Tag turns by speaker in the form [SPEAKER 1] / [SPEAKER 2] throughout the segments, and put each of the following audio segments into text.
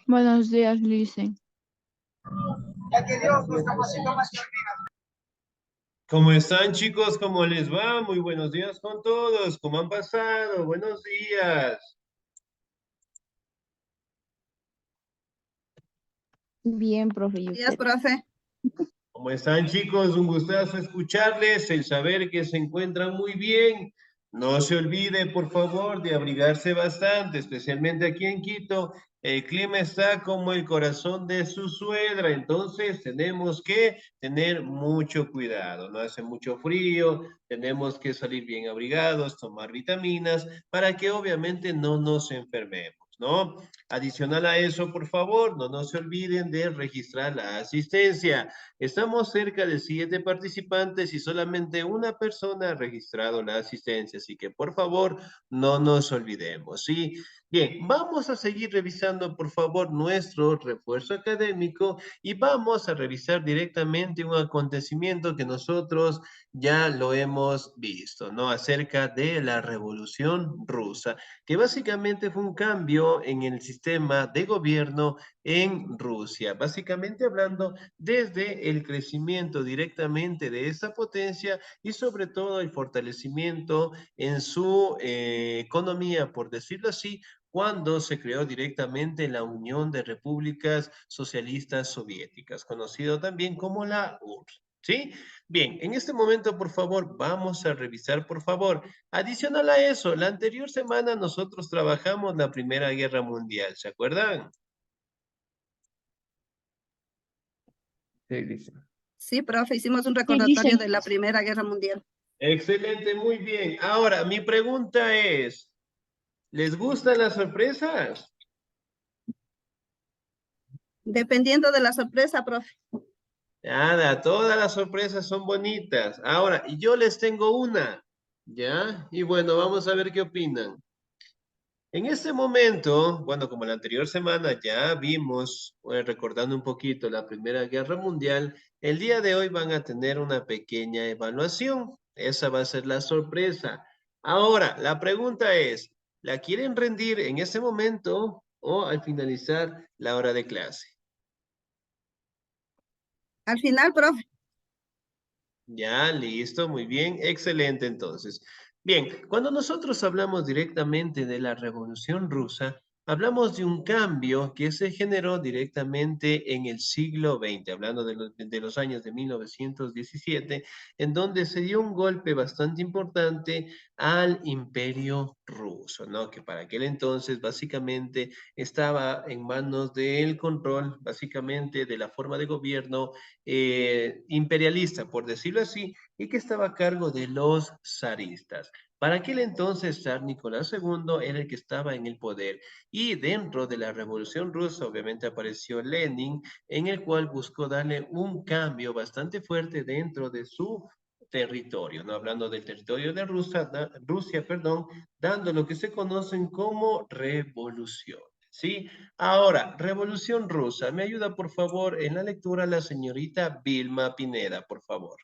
[SPEAKER 1] Buenos días, Licen.
[SPEAKER 2] ¿Cómo están, chicos? ¿Cómo les va? Muy buenos días con todos. ¿Cómo han pasado? Buenos días.
[SPEAKER 1] Bien, profe, ¿y
[SPEAKER 3] Días,
[SPEAKER 1] usted?
[SPEAKER 3] profe.
[SPEAKER 2] ¿Cómo están, chicos? Un gustazo escucharles, el saber que se encuentran muy bien. No se olvide, por favor, de abrigarse bastante, especialmente aquí en Quito. El clima está como el corazón de su suegra, entonces tenemos que tener mucho cuidado. No hace mucho frío, tenemos que salir bien abrigados, tomar vitaminas para que obviamente no nos enfermemos, ¿no? Adicional a eso, por favor, no se olviden de registrar la asistencia. Estamos cerca de 7 participantes y solamente una persona ha registrado la asistencia, así que por favor no nos olvidemos, ¿sí? Bien, vamos a seguir revisando por favor nuestro refuerzo académico y vamos a revisar directamente un acontecimiento que nosotros ya lo hemos visto, ¿no? Acerca de la Revolución Rusa, que básicamente fue un cambio en el sistema de gobierno en Rusia, básicamente hablando desde el crecimiento directamente de esa potencia y sobre todo el fortalecimiento en su economía, por decirlo así, cuando se creó directamente la Unión de Repúblicas Socialistas Soviéticas, conocido también como la URSS. ¿Sí? Bien, en este momento, por favor, vamos a revisar, por favor. Adicional a eso, la anterior semana nosotros trabajamos la Primera Guerra Mundial, ¿se acuerdan?
[SPEAKER 4] Sí, dice.
[SPEAKER 3] Sí, profe, hicimos un
[SPEAKER 1] Sí,
[SPEAKER 3] recordatorio
[SPEAKER 1] Licen.
[SPEAKER 3] de la Primera Guerra Mundial.
[SPEAKER 2] Excelente, muy bien. Ahora, mi pregunta es, ¿les gustan las sorpresas?
[SPEAKER 3] Dependiendo de la sorpresa, profe.
[SPEAKER 2] Nada, todas las sorpresas son bonitas. Ahora, yo les tengo una, ¿ya? Y bueno, vamos a ver qué opinan. En este momento, bueno, como la anterior semana ya vimos, recordando un poquito la Primera Guerra Mundial, el día de hoy van a tener una pequeña evaluación. Esa va a ser la sorpresa. Ahora, la pregunta es, ¿la quieren rendir en ese momento o al finalizar la hora de clase?
[SPEAKER 3] Al final, profe.
[SPEAKER 2] Ya, listo, muy bien, excelente entonces. Bien, cuando nosotros hablamos directamente de la Revolución Rusa, hablamos de un cambio que se generó directamente en el siglo XX, hablando de los años de 1917, en donde se dio un golpe bastante importante al Imperio Ruso, ¿no? Que para aquel entonces básicamente estaba en manos del control, básicamente de la forma de gobierno imperialista, por decirlo así, y que estaba a cargo de los zaristas. Para aquel entonces, zar Nicolás II era el que estaba en el poder y dentro de la Revolución Rusa obviamente apareció Lenin, en el cual buscó darle un cambio bastante fuerte dentro de su territorio, ¿no? Hablando del territorio de Rusia, perdón, dando lo que se conocen como revolución. ¿Sí? Ahora, Revolución Rusa. ¿Me ayuda, por favor, en la lectura la señorita Vilma Pineda, por favor?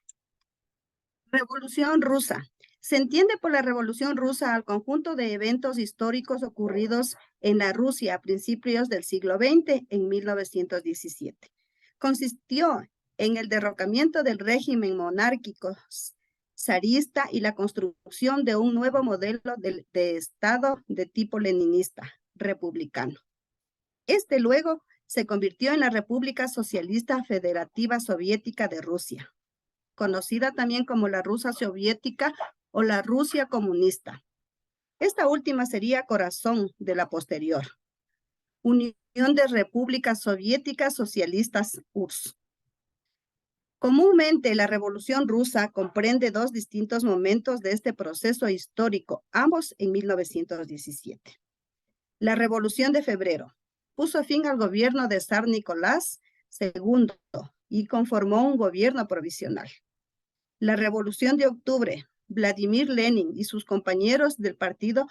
[SPEAKER 3] Revolución Rusa. Se entiende por la Revolución Rusa al conjunto de eventos históricos ocurridos en la Rusia a principios del siglo XX, en 1917. Consistió en el derrocamiento del régimen monárquico zarista y la construcción de un nuevo modelo de Estado de tipo leninista, republicano. Este luego se convirtió en la República Socialista Federativa Soviética de Rusia, conocida también como la Rusia Soviética o la Rusia Comunista. Esta última sería corazón de la posterior, Unión de Repúblicas Soviéticas Socialistas URSS. Comúnmente la Revolución Rusa comprende dos distintos momentos de este proceso histórico, ambos en 1917. La Revolución de Febrero puso fin al gobierno de zar Nicolás II y conformó un gobierno provisional. La Revolución de Octubre, Vladimir Lenin y sus compañeros del partido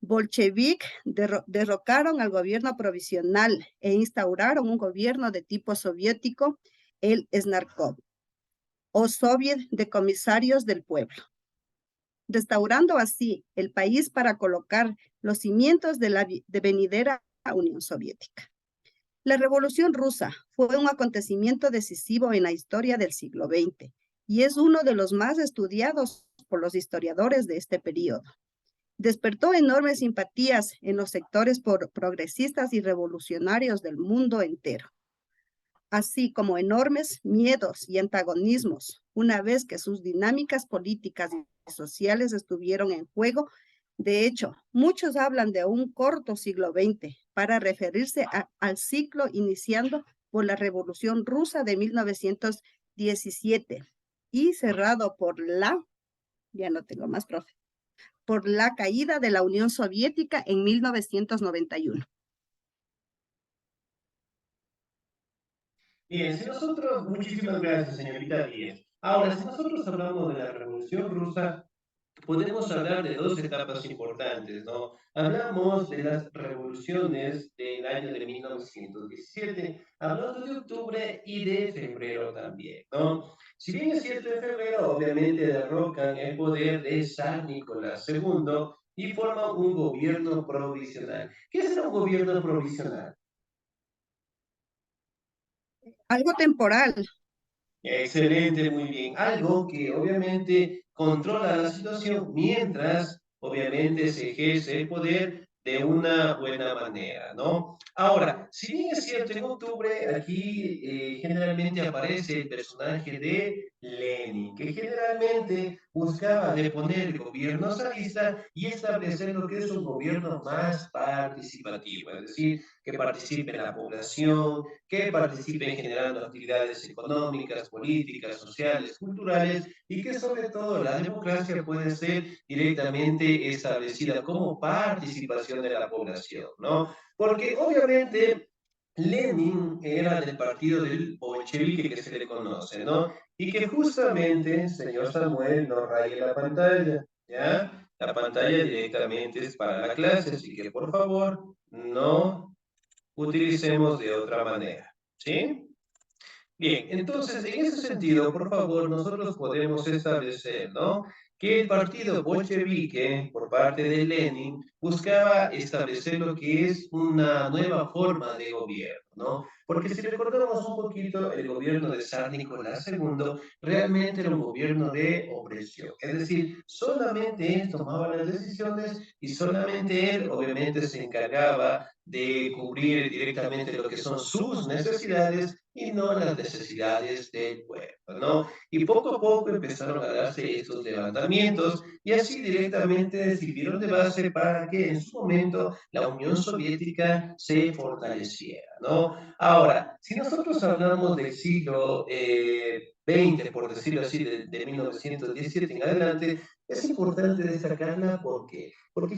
[SPEAKER 3] bolchevique derrocaron al gobierno provisional e instauraron un gobierno de tipo soviético, el Snarkov, o Soviet de Comisarios del Pueblo, restaurando así el país para colocar los cimientos de la venidera Unión Soviética. La Revolución Rusa fue un acontecimiento decisivo en la historia del siglo XX y es uno de los más estudiados por los historiadores de este periodo. Despertó enormes simpatías en los sectores progresistas y revolucionarios del mundo entero, así como enormes miedos y antagonismos, una vez que sus dinámicas políticas y sociales estuvieron en juego. De hecho, muchos hablan de un corto siglo XX para referirse al ciclo iniciando por la Revolución Rusa de 1917 y cerrado por ya no tengo más, profe, por la caída de la Unión Soviética en 1991.
[SPEAKER 2] Bien, si nosotros, muchísimas gracias, señorita Díez. Ahora, si nosotros hablamos de la Revolución Rusa, podemos hablar de dos etapas importantes, ¿no? Hablamos de las revoluciones del año de 1917, hablando de octubre y de febrero también, ¿no? Si bien es cierto, en febrero obviamente derrocan el poder de San Nicolás II y forman un gobierno provisional. ¿Qué es un gobierno provisional?
[SPEAKER 3] Algo temporal.
[SPEAKER 2] Excelente, muy bien. Algo que obviamente controla la situación mientras obviamente se ejerce el poder de una buena manera, ¿no? Ahora, si bien es cierto, en octubre aquí generalmente aparece el personaje de Lenin, que generalmente buscaba deponer el gobierno zarista y establecer lo que es un gobierno más participativo, es decir, que participe en la población, que participen generando actividades económicas, políticas, sociales, culturales y que sobre todo la democracia puede ser directamente establecida como participación de la población, ¿no? Porque obviamente Lenin era del partido del bolchevique que se le conoce, ¿no? Y que justamente, señor Samuel, no raye la pantalla, ¿ya? La pantalla directamente es para la clase, así que por favor, no utilicemos de otra manera, ¿sí? Bien, entonces, en ese sentido, por favor, nosotros podemos establecer, ¿no? Que el partido bolchevique, por parte de Lenin, buscaba establecer lo que es una nueva forma de gobierno, ¿no? Porque si recordamos un poquito, el gobierno de San Nicolás II realmente era un gobierno de opresión. Es decir, solamente él tomaba las decisiones y solamente él, obviamente, se encargaba de cubrir directamente lo que son sus necesidades y no las necesidades del pueblo, ¿no? Y poco a poco empezaron a darse estos levantamientos y así directamente sirvieron de base para que en su momento la Unión Soviética se fortaleciera, ¿no? Ahora, si nosotros hablamos del siglo XX, por decirlo así, de 1917 en adelante, es importante destacarla porque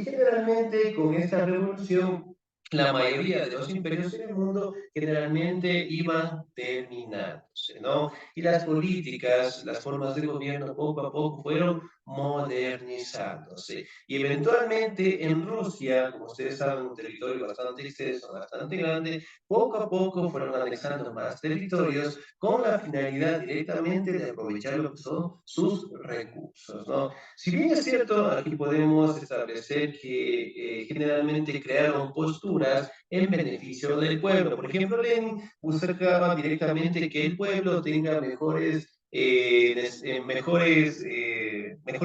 [SPEAKER 2] generalmente con esta revolución la mayoría de los imperios en el mundo generalmente iban terminándose, ¿no? Y las políticas, las formas de gobierno poco a poco fueron modernizándose. Y eventualmente en Rusia, como ustedes saben, un territorio bastante extenso, bastante grande, poco a poco fueron anexando más territorios con la finalidad directamente de aprovechar lo que son sus recursos, ¿no? Si bien es cierto, aquí podemos establecer que generalmente crearon posturas en beneficio del pueblo. Por ejemplo, Lenin buscaba directamente que el pueblo tenga mejor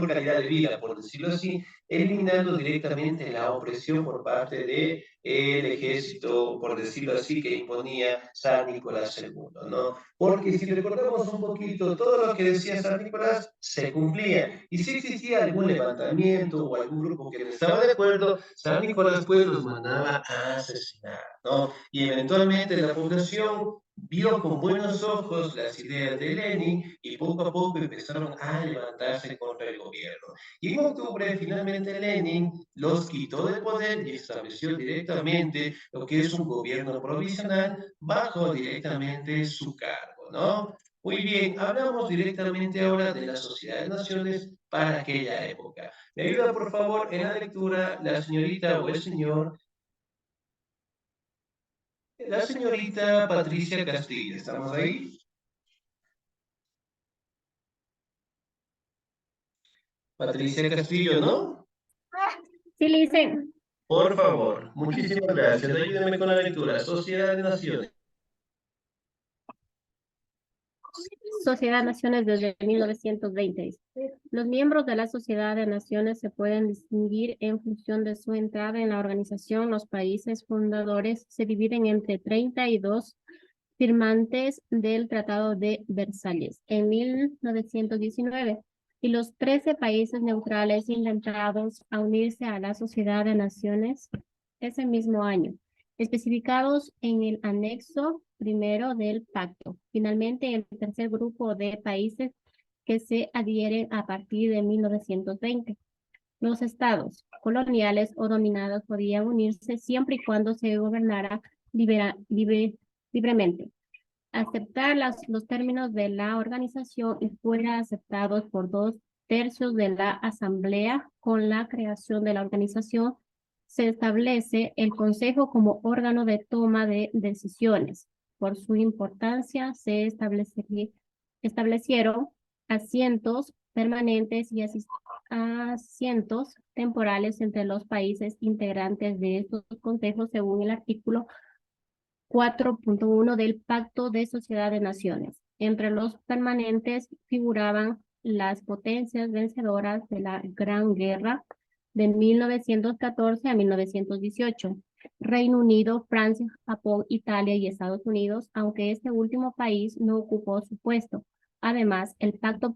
[SPEAKER 2] calidad de vida, por decirlo así, eliminando directamente la opresión por parte del ejército, por decirlo así, que imponía San Nicolás II, ¿no? Porque si recordamos un poquito, todo lo que decía San Nicolás se cumplía. Y si existía algún levantamiento o algún grupo que no estaba de acuerdo, San Nicolás pues los mandaba a asesinar, ¿no? Y eventualmente la población vio con buenos ojos las ideas de Lenin y poco a poco empezaron a levantarse contra el gobierno. Y en octubre finalmente Lenin los quitó del poder y estableció directamente lo que es un gobierno provisional bajo directamente su cargo, ¿no? Muy bien, hablamos directamente ahora de la Sociedad de Naciones para aquella época. ¿Me ayuda, por favor, en la lectura la señorita o el señor? La señorita Patricia Castillo, ¿estamos ahí? Patricia Castillo, ¿no?
[SPEAKER 5] Sí, le dicen.
[SPEAKER 2] Por favor, muchísimas gracias. Ayúdenme con la lectura. Sociedad de Naciones.
[SPEAKER 5] Sociedad de Naciones desde 1920. Los miembros de la Sociedad de Naciones se pueden distinguir en función de su entrada en la organización. Los países fundadores se dividen entre 32 firmantes del Tratado de Versalles en 1919 y los 13 países neutrales intentados a unirse a la Sociedad de Naciones ese mismo año, especificados en el anexo primero del pacto. Finalmente, el tercer grupo de países que se adhieren a partir de 1920. Los estados coloniales o dominados podían unirse siempre y cuando se gobernara libremente. Aceptar los términos de la organización y fuera aceptados por 2/3 de la asamblea. Con la creación de la organización se establece el Consejo como órgano de toma de decisiones. Por su importancia se establecieron asientos permanentes y asientos temporales entre los países integrantes de estos consejos según el artículo 4.1 del Pacto de Sociedad de Naciones. Entre los permanentes figuraban las potencias vencedoras de la Gran Guerra de 1914 a 1918, Reino Unido, Francia, Japón, Italia y Estados Unidos, aunque este último país no ocupó su puesto. Además, el pacto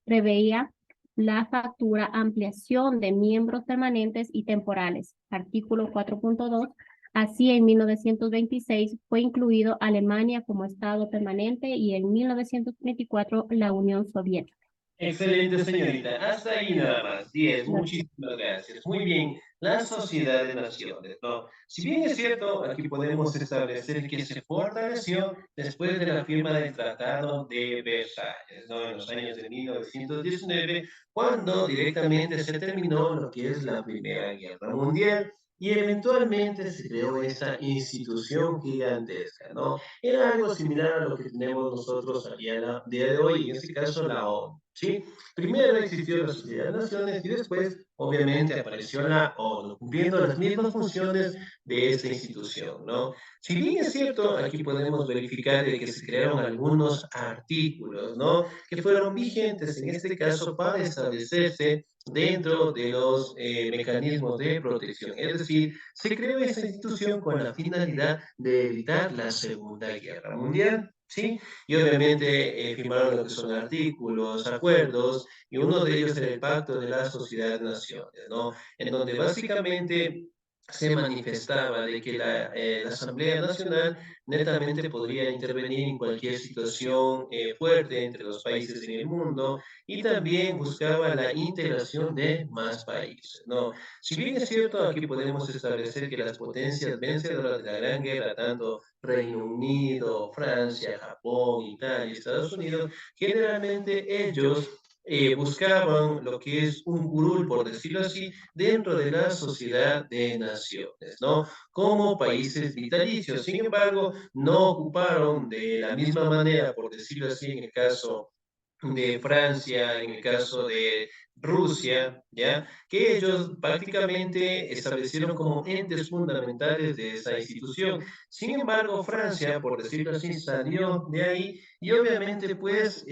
[SPEAKER 5] preveía la futura ampliación de miembros permanentes y temporales. Artículo 4.2. Así, en 1926 fue incluido Alemania como Estado permanente y en 1924 la Unión Soviética.
[SPEAKER 2] Excelente, señorita. Hasta ahí nada más. 10. Muchísimas gracias. Muy bien. La Sociedad de Naciones, ¿no? Si bien es cierto, aquí podemos establecer que se fortaleció después de la firma del Tratado de Versalles, ¿no? En los años de 1919, cuando directamente se terminó lo que es la Primera Guerra Mundial. Y eventualmente se creó esa institución gigantesca, ¿no? Era algo similar a lo que tenemos nosotros a día de hoy, en este caso la ONU, ¿sí? Primero existió la Sociedad de Naciones y después, obviamente, apareció la ONU, cumpliendo las mismas funciones de esta institución, ¿no? Si bien es cierto, aquí podemos verificar de que se crearon algunos artículos, ¿no? Que fueron vigentes, en este caso, para establecerse dentro de los mecanismos de protección. Es decir, se creó esta institución con la finalidad de evitar la Segunda Guerra Mundial, ¿sí? Y obviamente firmaron lo que son artículos, acuerdos, y uno de ellos era el Pacto de las Sociedades Naciones, ¿no? En donde básicamente se manifestaba de que la Asamblea Nacional netamente podría intervenir en cualquier situación fuerte entre los países en el mundo y también buscaba la integración de más países, ¿no? Si bien es cierto, aquí podemos establecer que las potencias vencedoras de la Gran Guerra, tanto Reino Unido, Francia, Japón, Italia, Estados Unidos, generalmente ellos buscaban lo que es un curul, por decirlo así, dentro de la Sociedad de Naciones, ¿no? Como países vitalicios. Sin embargo, no ocuparon de la misma manera, por decirlo así, en el caso de Francia, en el caso de Rusia, ¿ya? Que ellos prácticamente establecieron como entes fundamentales de esa institución. Sin embargo, Francia, por decirlo así, salió de ahí y obviamente pues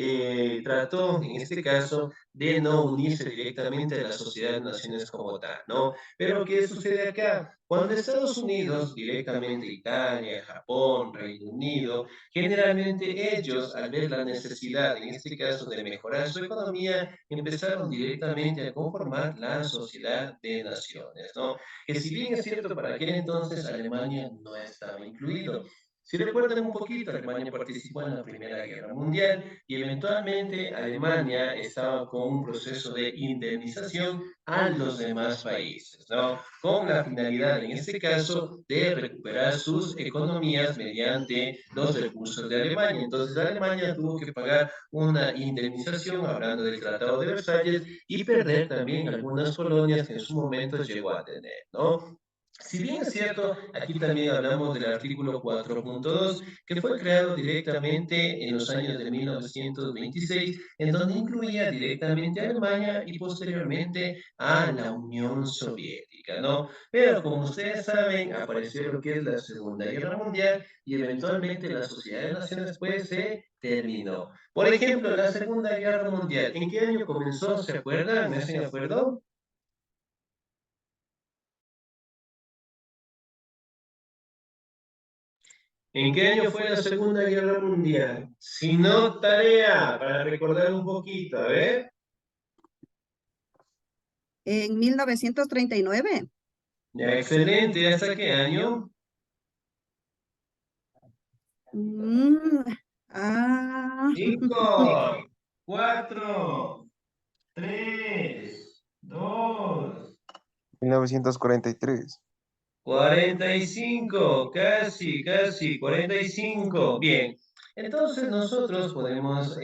[SPEAKER 2] trató, en este caso, de no unirse directamente a la Sociedad de Naciones como tal, ¿no? Pero ¿qué sucede acá? Cuando Estados Unidos, directamente Italia, Japón, Reino Unido, generalmente ellos, al ver la necesidad, en este caso, de mejorar su economía, empezaron directamente a conformar la Sociedad de Naciones, ¿no? Que si bien es cierto, para aquel entonces Alemania no estaba incluido. Si recuerdan un poquito, Alemania participó en la Primera Guerra Mundial y eventualmente Alemania estaba con un proceso de indemnización a los demás países, ¿no? Con la finalidad, en este caso, de recuperar sus economías mediante los recursos de Alemania. Entonces, Alemania tuvo que pagar una indemnización, hablando del Tratado de Versalles, y perder también algunas colonias que en su momento llegó a tener, ¿no? Si bien es cierto, aquí también hablamos del artículo 4.2, que fue creado directamente en los años de 1926, en donde incluía directamente a Alemania y posteriormente a la Unión Soviética, ¿no? Pero como ustedes saben, apareció lo que es la Segunda Guerra Mundial y eventualmente la Sociedad de Naciones pues se terminó. Por ejemplo, la Segunda Guerra Mundial, ¿en qué año comenzó? ¿Se acuerdan? ¿Me hacen acuerdo? ¿En qué año fue la Segunda Guerra Mundial? Si no, tarea para recordar un poquito, a ver.
[SPEAKER 3] En 1939.
[SPEAKER 2] Ya, excelente. ¿Hasta qué año?
[SPEAKER 3] Mm, ah,
[SPEAKER 2] 5, 4, 3, 2,
[SPEAKER 6] 1943.
[SPEAKER 2] 45, casi, 45. Bien, entonces nosotros podemos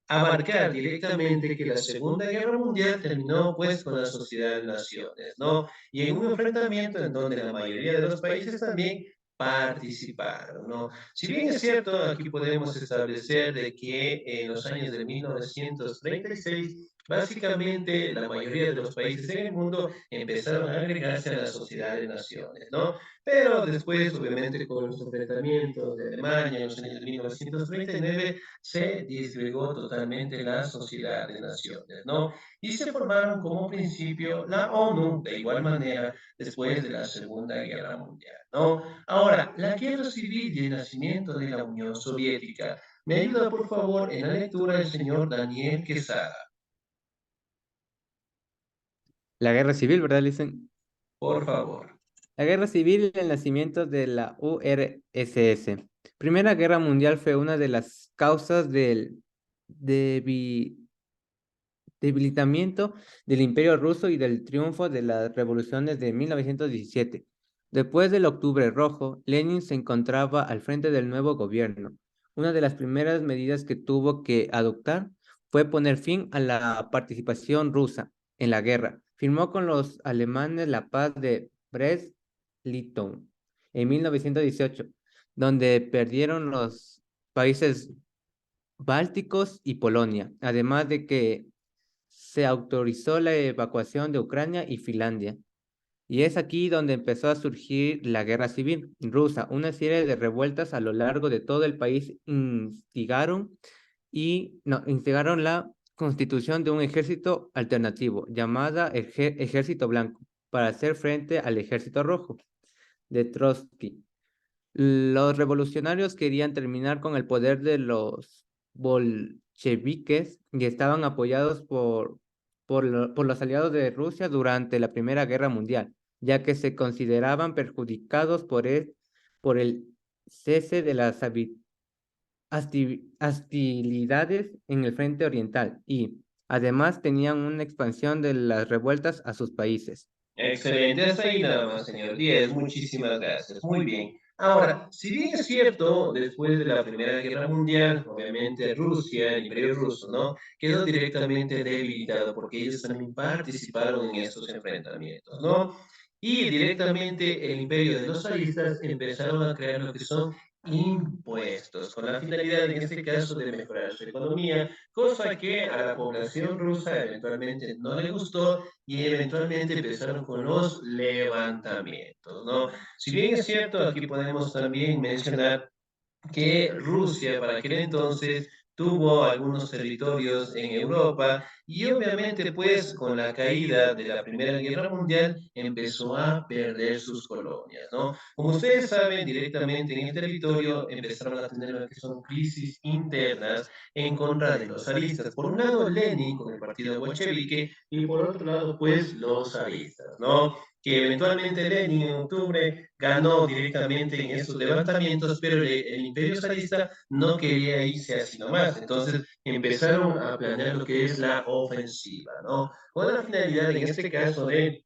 [SPEAKER 2] abarcar directamente que la Segunda Guerra Mundial terminó pues con la Sociedad de Naciones, ¿no? Y en un enfrentamiento en donde la mayoría de los países también participaron, ¿no? Si bien es cierto, aquí podemos establecer de que en los años de 1936, básicamente la mayoría de los países en el mundo empezaron a agregarse a la Sociedad de Naciones, ¿no? Pero después, obviamente, con los enfrentamientos de Alemania en los años de 1939, se disgregó totalmente la Sociedad de Naciones, ¿no? Y se formaron como principio la ONU, de igual manera, después de la Segunda Guerra Mundial, ¿no? Ahora, la guerra civil y el nacimiento de la Unión Soviética. Me ayuda, por favor, en la lectura el señor Daniel Quesada,
[SPEAKER 4] La guerra civil, ¿verdad? Le dicen.
[SPEAKER 2] por favor.
[SPEAKER 4] La guerra civil y el nacimiento de la URSS. Primera Guerra Mundial fue una de las causas del debilitamiento del Imperio Ruso y del triunfo de las revoluciones de 1917. Después del Octubre Rojo, Lenin se encontraba al frente del nuevo gobierno. Una de las primeras medidas que tuvo que adoptar fue poner fin a la participación rusa en la guerra. Firmó con los alemanes la paz de Brest-Litovsk en 1918, donde perdieron los países bálticos y Polonia, además de que se autorizó la evacuación de Ucrania y Finlandia. Y es aquí donde empezó a surgir la guerra civil rusa. Una serie de revueltas a lo largo de todo el país instigaron la constitución de un ejército alternativo llamada Ejército Blanco para hacer frente al Ejército Rojo de Trotsky. Los revolucionarios querían terminar con el poder de los bolcheviques y estaban apoyados por los aliados de Rusia durante la Primera Guerra Mundial, ya que se consideraban perjudicados por el cese de las hostilidades en el frente oriental y, además, tenían una expansión de las revueltas a sus países.
[SPEAKER 2] Excelente, hasta ahí nada más, señor Díez. Muchísimas gracias. Muy bien. Ahora, si bien es cierto, después de la Primera Guerra Mundial, obviamente Rusia, el Imperio Ruso, ¿no? Quedó directamente debilitado porque ellos también participaron en estos enfrentamientos, ¿no? Y directamente el Imperio de los zaristas empezaron a crear lo que son impuestos, con la finalidad, en este caso, de mejorar su economía, cosa que a la población rusa eventualmente no le gustó y eventualmente empezaron con los levantamientos, ¿no? Si bien es cierto, aquí podemos también mencionar que Rusia para aquel entonces tuvo algunos territorios en Europa y obviamente pues con la caída de la Primera Guerra Mundial empezó a perder sus colonias, ¿no? Como ustedes saben, directamente en el territorio empezaron a tener lo que son crisis internas en contra de los zaristas. Por un lado Lenin con el partido bolchevique y por otro lado pues los zaristas, ¿no? Que eventualmente Lenin en octubre ganó directamente en estos levantamientos, pero el imperio zarista no quería irse así nomás. Entonces empezaron a planear lo que es la ofensiva, ¿no? Con la finalidad, en este caso, de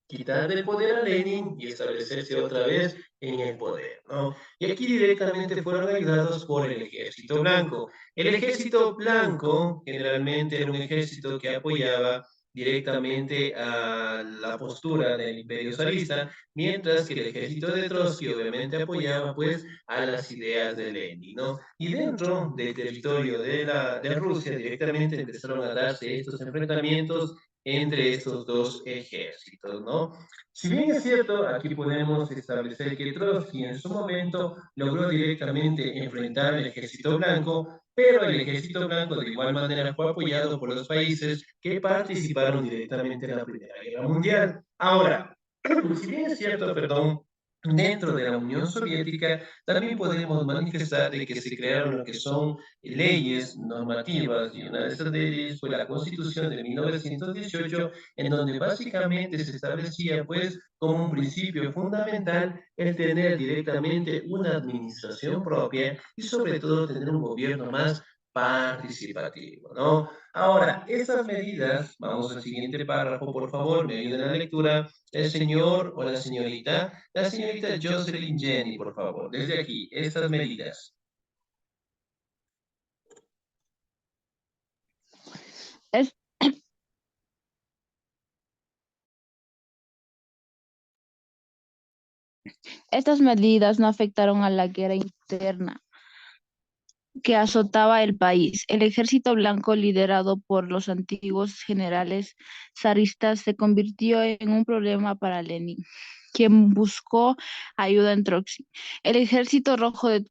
[SPEAKER 2] quitar del poder a Lenin y establecerse otra vez en el poder, ¿no? Y aquí directamente fueron ayudados por el Ejército Blanco. El Ejército Blanco generalmente era un ejército que apoyaba directamente a la postura del imperio zarista, mientras que el ejército de Trotsky obviamente apoyaba pues a las ideas de Lenin, ¿no? Y dentro del territorio de Rusia directamente empezaron a darse estos enfrentamientos entre estos dos ejércitos, ¿no? Si bien es cierto, aquí podemos establecer que Trotsky en su momento logró directamente enfrentar al ejército blanco, pero el ejército blanco de igual manera fue apoyado por los países que participaron directamente en la Primera Guerra Mundial. Ahora, si bien es cierto, perdón, dentro de la Unión Soviética también podemos manifestar de que se crearon lo que son leyes normativas, y una de esas leyes fue la Constitución de 1918, en donde básicamente se establecía pues como un principio fundamental el tener directamente una administración propia y sobre todo tener un gobierno más participativo, ¿no? Ahora, esas medidas, vamos al siguiente párrafo, por favor, me ayuden a la lectura, el señor o la señorita Jocelyn Jenny, por favor, desde aquí, estas medidas.
[SPEAKER 1] Es- Estas medidas no afectaron a la guerra interna que azotaba el país. El ejército blanco, liderado por los antiguos generales zaristas, se convirtió en un problema para Lenin, quien buscó ayuda en Trotsky. El ejército rojo de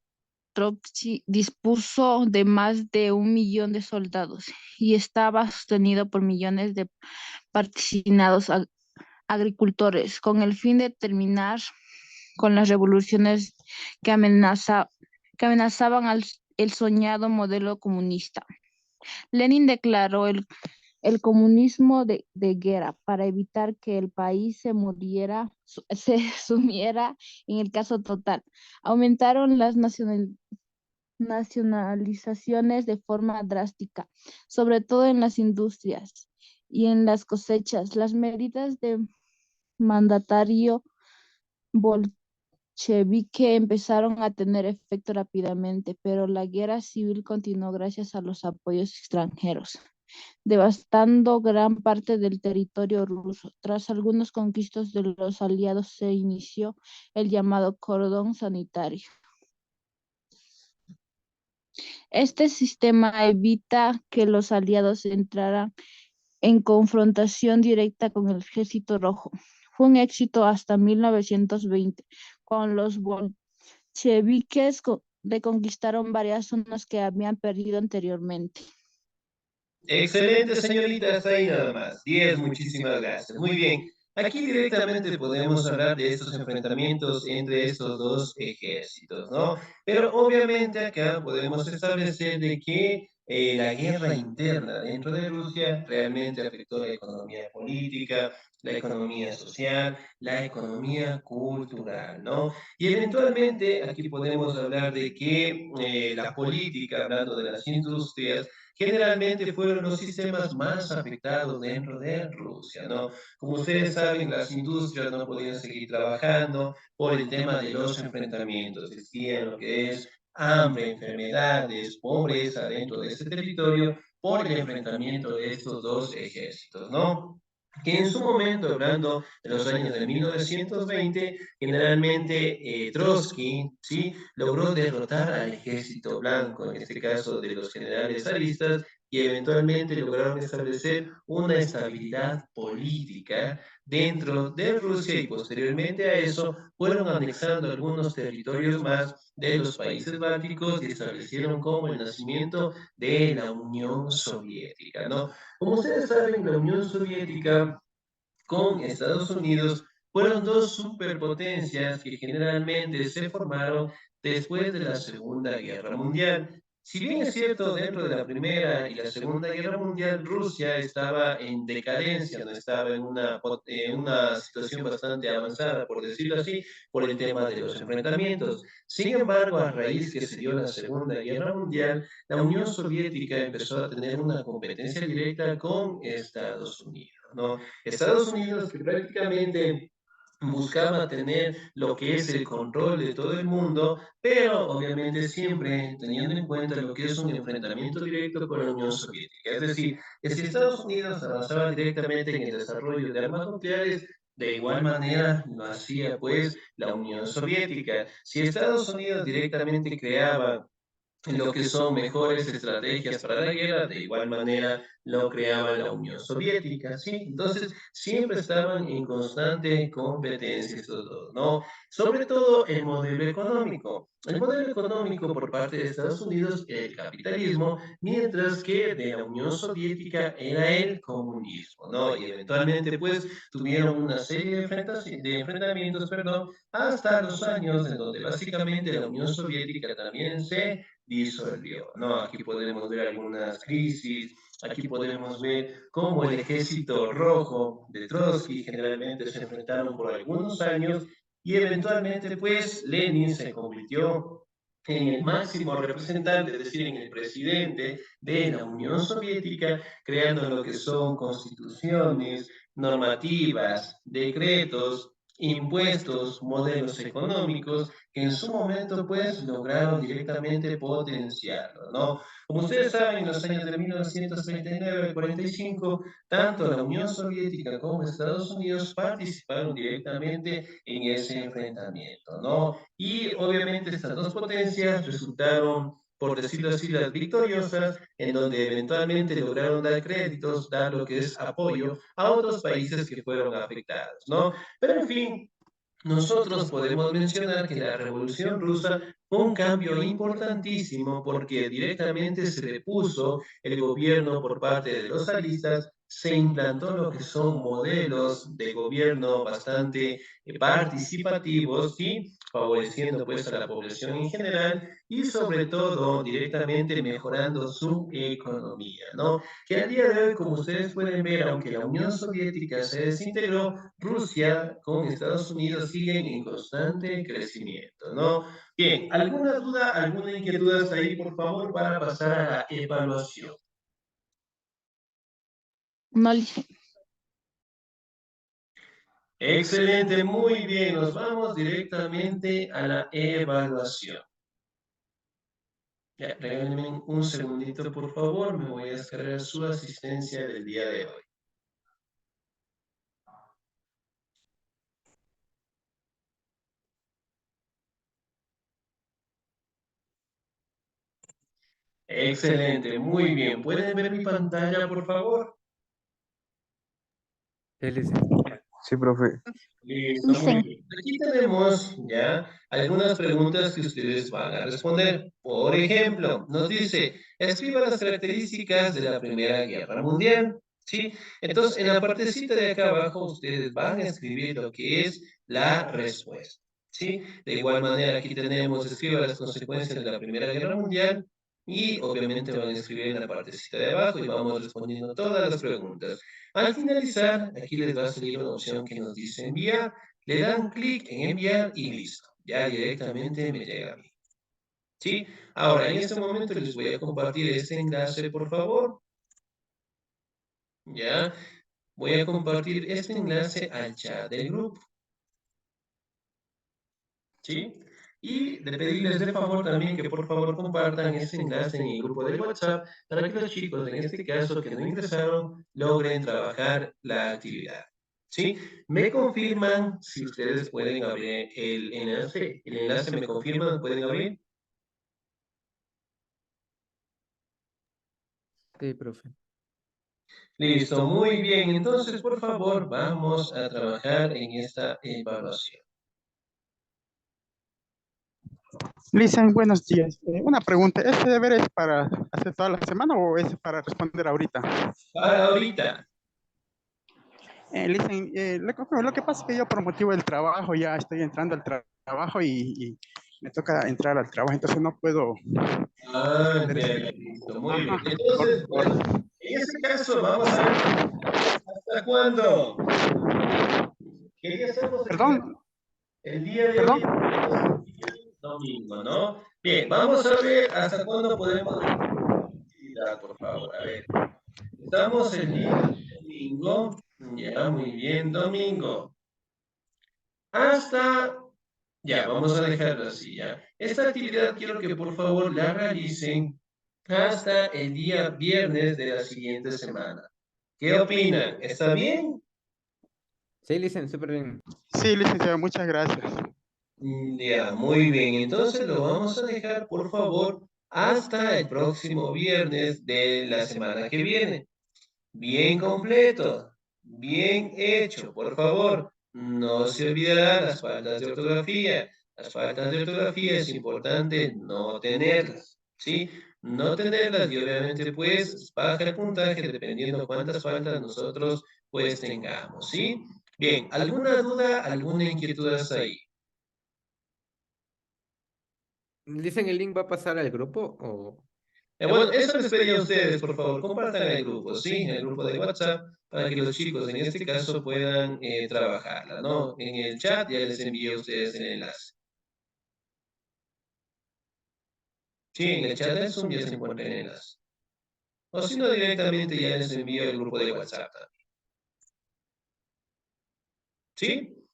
[SPEAKER 1] Trotsky dispuso de más de 1 millón de soldados y estaba sostenido por millones de partisinados agricultores, con el fin de terminar con las revoluciones que, que amenazaban el soñado modelo comunista. Lenin declaró el comunismo de guerra para evitar que el país se sumiera en el caos total. Aumentaron las nacionalizaciones de forma drástica, sobre todo en las industrias y en las cosechas. Las medidas de mandatario bolchevique empezaron a tener efecto rápidamente, pero la guerra civil continuó gracias a los apoyos extranjeros, devastando gran parte del territorio ruso. Tras algunos conquistos de los aliados se inició el llamado cordón sanitario. Este sistema evita que los aliados entraran en confrontación directa con el Ejército Rojo. Fue un éxito hasta 1920, cuando los bolcheviques reconquistaron varias zonas que habían perdido anteriormente.
[SPEAKER 2] Excelente, señorita, hasta ahí nada más. 10, muchísimas gracias. Muy bien. Aquí directamente podemos hablar de estos enfrentamientos entre estos dos ejércitos, ¿no? Pero obviamente acá podemos establecer de que la guerra interna dentro de Rusia realmente afectó la economía política, la economía social, la economía cultural, ¿no? Y eventualmente aquí podemos hablar de que la política, hablando de las industrias, generalmente fueron los sistemas más afectados dentro de Rusia, ¿no? Como ustedes saben, las industrias no podían seguir trabajando por el tema de los enfrentamientos. Existían lo que es hambre, enfermedades, pobreza dentro de ese territorio por el enfrentamiento de estos dos ejércitos, ¿no? Que en su momento, hablando de los años de 1920, generalmente Trotsky, ¿sí?, logró derrotar al ejército blanco, en este caso de los generales zaristas, y eventualmente lograron establecer una estabilidad política dentro de Rusia y posteriormente a eso fueron anexando algunos territorios más de los países bálticos y establecieron como el nacimiento de la Unión Soviética, ¿no? Como ustedes saben, la Unión Soviética con Estados Unidos fueron dos superpotencias que generalmente se formaron después de la Segunda Guerra Mundial. Si bien es cierto, dentro de la Primera y la Segunda Guerra Mundial, Rusia estaba en decadencia, no estaba en una situación bastante avanzada, por decirlo así, por el tema de los enfrentamientos. Sin embargo, a raíz que se dio la Segunda Guerra Mundial, la Unión Soviética empezó a tener una competencia directa con Estados Unidos, ¿no? Estados Unidos que prácticamente buscaba tener lo que es el control de todo el mundo, pero obviamente siempre teniendo en cuenta lo que es un enfrentamiento directo con la Unión Soviética. Es decir, que si Estados Unidos avanzaba directamente en el desarrollo de armas nucleares, de igual manera lo hacía pues la Unión Soviética. Si Estados Unidos directamente creaba lo que son mejores estrategias para la guerra, de igual manera lo creaba la Unión Soviética, ¿sí? Entonces, siempre estaban en constante competencia estos dos, ¿no? Sobre todo el modelo económico. El modelo económico por parte de Estados Unidos era el capitalismo, mientras que de la Unión Soviética era el comunismo, ¿no? Y eventualmente, pues, tuvieron una serie de enfrentamientos, perdón, hasta los años en donde básicamente la Unión Soviética también se disolvió, ¿no? Aquí podemos ver algunas crisis, aquí podemos ver cómo el ejército rojo de Trotsky generalmente se enfrentaron por algunos años y eventualmente pues Lenin se convirtió en el máximo representante, es decir, en el presidente de la Unión Soviética, creando lo que son constituciones, normativas, decretos, impuestos, modelos económicos, que en su momento pues lograron directamente potenciarlo, ¿no? Como ustedes saben, en los años de 1939 al 45, tanto la Unión Soviética como Estados Unidos participaron directamente en ese enfrentamiento, ¿no? Y obviamente estas dos potencias resultaron, por decirlo así, las victoriosas, en donde eventualmente lograron dar créditos, dar lo que es apoyo a otros países que fueron afectados, ¿no? Pero en fin, nosotros podemos mencionar que la Revolución Rusa fue un cambio importantísimo porque directamente se depuso el gobierno por parte de los zaristas, se implantó lo que son modelos de gobierno bastante participativos, ¿sí? Favoreciendo pues a la población en general y sobre todo directamente mejorando su economía, ¿no? Que al día de hoy, como ustedes pueden ver, aunque la Unión Soviética se desintegró, Rusia con Estados Unidos siguen en constante crecimiento, ¿no? Bien, ¿alguna duda, alguna inquietud hasta ahí, por favor, para pasar a la evaluación?
[SPEAKER 1] No, lice-
[SPEAKER 2] Excelente, muy bien, nos vamos directamente a la evaluación. Ya, regálenme un segundito, por favor, me voy a descargar su asistencia del día de hoy. Excelente, muy bien. ¿Pueden ver mi pantalla, por favor?
[SPEAKER 4] Sí, licenciado.
[SPEAKER 6] Sí, profe.
[SPEAKER 2] Listo, muy bien. Aquí tenemos ya algunas preguntas que ustedes van a responder. Por ejemplo, nos dice, escriba las características de la Primera Guerra Mundial. ¿Sí? Entonces, en la partecita de acá abajo, ustedes van a escribir lo que es la respuesta. ¿Sí? De igual manera, aquí tenemos, escriba las consecuencias de la Primera Guerra Mundial y obviamente van a escribir en la partecita de abajo y vamos respondiendo todas las preguntas. Al finalizar, aquí les va a salir una opción que nos dice enviar. Le dan clic en enviar y listo. Ya directamente me llega a mí. ¿Sí? Ahora, en este momento les voy a compartir este enlace, por favor. Ya. Voy a compartir este enlace al chat del grupo. ¿Sí? Y de pedirles de favor también que por favor compartan este enlace en el grupo de WhatsApp para que los chicos, en este caso que no ingresaron, logren trabajar la actividad. ¿Sí? Me confirman si ustedes pueden abrir el enlace. El enlace me confirman, ¿pueden abrir?
[SPEAKER 4] Sí, profe.
[SPEAKER 2] Listo, muy bien. Entonces, por favor, vamos a trabajar en esta evaluación.
[SPEAKER 7] Listen, buenos días. Una pregunta, ¿este deber es para hacer toda la semana o es para responder ahorita?
[SPEAKER 2] Para ahorita.
[SPEAKER 7] Listen, lo que pasa es que yo por motivo del trabajo ya estoy entrando al trabajo y me toca entrar al trabajo, entonces no puedo
[SPEAKER 2] Ah,
[SPEAKER 7] responder.
[SPEAKER 2] ya, listo, muy bien.
[SPEAKER 7] Ajá,
[SPEAKER 2] Entonces, bueno, en ese caso, vamos a ver hasta cuándo. ¿Qué día estamos el día?
[SPEAKER 7] perdón,
[SPEAKER 2] El día de hoy
[SPEAKER 7] perdón.
[SPEAKER 2] es domingo, ¿no? Bien, vamos a ver hasta cuándo podemos hacer actividad, por favor. A ver, estamos el día domingo. Ya, muy bien, domingo. hasta, ya, vamos a dejarlo así, ya. Esta actividad quiero que por favor la realicen hasta el día viernes de la siguiente semana. ¿Qué opinan? ¿Está bien?
[SPEAKER 4] Sí, Licen, súper bien.
[SPEAKER 7] Sí, licenciado, muchas gracias.
[SPEAKER 2] Ya, muy bien. Entonces lo vamos a dejar, por favor, hasta el próximo viernes de la semana que viene. Bien completo, bien hecho, por favor. No se olvidarán las faltas de ortografía. Las faltas de ortografía es importante no tenerlas, ¿sí? No tenerlas y obviamente pues baja el puntaje dependiendo cuántas faltas nosotros pues tengamos, ¿sí? Bien, ¿alguna duda, alguna inquietud hasta ahí?
[SPEAKER 4] ¿Dicen el link va a pasar al grupo o...?
[SPEAKER 2] Bueno, eso les pedí a ustedes, por favor, compartan el grupo, ¿sí? El grupo de WhatsApp, para que los chicos en este caso puedan trabajarla, ¿no? En el chat ya les envié a ustedes el enlace. Sí, en el chat del Zoom ya se encuentra el enlace. O si no, directamente ya les envío el grupo de WhatsApp también. ¿Sí?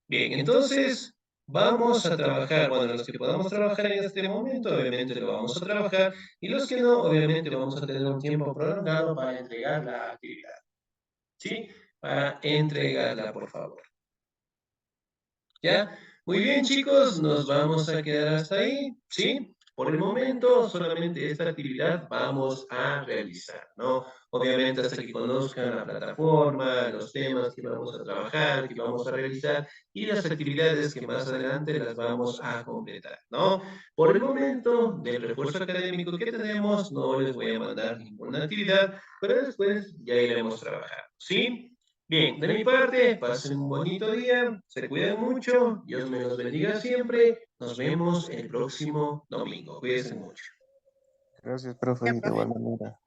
[SPEAKER 2] Bien, entonces vamos a trabajar, bueno, los que podamos trabajar en este momento, obviamente lo vamos a trabajar, y los que no, obviamente vamos a tener un tiempo prolongado para entregar la actividad. ¿Sí? Para entregarla, por favor. ¿Ya? Muy bien, chicos, nos vamos a quedar hasta ahí, ¿sí? Por el momento, solamente esta actividad vamos a realizar, ¿no? Obviamente, hasta que conozcan la plataforma, los temas que vamos a trabajar, que vamos a realizar, y las actividades que más adelante las vamos a completar, ¿no? Por el momento, del refuerzo académico que tenemos, no les voy a mandar ninguna actividad, pero después ya iremos trabajando, ¿sí? Bien, de mi parte, pasen un bonito día, se cuiden mucho, Dios me los bendiga siempre, nos vemos el próximo domingo, cuídense mucho.
[SPEAKER 6] Gracias, profe,
[SPEAKER 3] Ya,
[SPEAKER 6] de
[SPEAKER 3] profe.
[SPEAKER 6] igual manera.